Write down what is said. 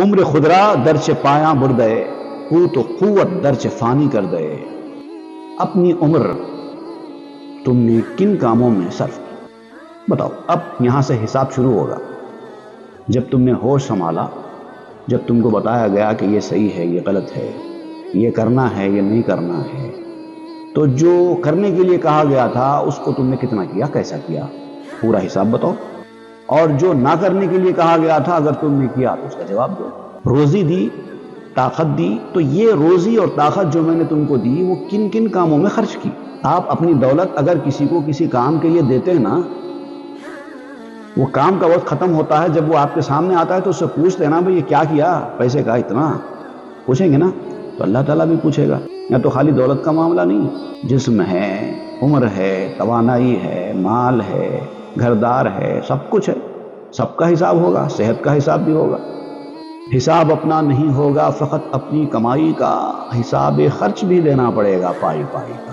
عمر خدرا درچ پایاں بردے قوت و قوت درچ فانی کر دے۔ اپنی عمر تم نے کن کاموں میں صرف کی؟ بتاؤ۔ اب یہاں سے حساب شروع ہوگا۔ جب تم نے ہوش سنبھالا، جب تم کو بتایا گیا کہ یہ صحیح ہے، یہ غلط ہے، یہ کرنا ہے، یہ نہیں کرنا ہے، تو جو کرنے کے لیے کہا گیا تھا اس کو تم نے کتنا کیا، کیسا کیا، پورا حساب بتاؤ۔ اور جو نہ کرنے کے لیے کہا گیا تھا اگر تم نے کیا تو اس کا جواب دو۔ روزی دی، طاقت دی، تو یہ روزی اور طاقت جو میں نے تم کو دی وہ کن کن کاموں میں خرچ کی؟ آپ اپنی دولت اگر کسی کو کسی کام کے لیے دیتے ہیں نا، وہ کام کا وقت ختم ہوتا ہے، جب وہ آپ کے سامنے آتا ہے تو اس سے پوچھتے ہیں نا بھئی یہ کیا کیا، پیسے کا اتنا پوچھیں گے نا، تو اللہ تعالیٰ بھی پوچھے گا۔ یا تو خالی دولت کا معاملہ نہیں، جسم ہے، عمر ہے، توانائی ہے، مال ہے، گھردار ہے، سب کچھ ہے، سب کا حساب ہوگا، صحت کا حساب بھی ہوگا۔ حساب اپنا نہیں ہوگا، فقط اپنی کمائی کا حساب خرچ بھی دینا پڑے گا، پائی پائی کا۔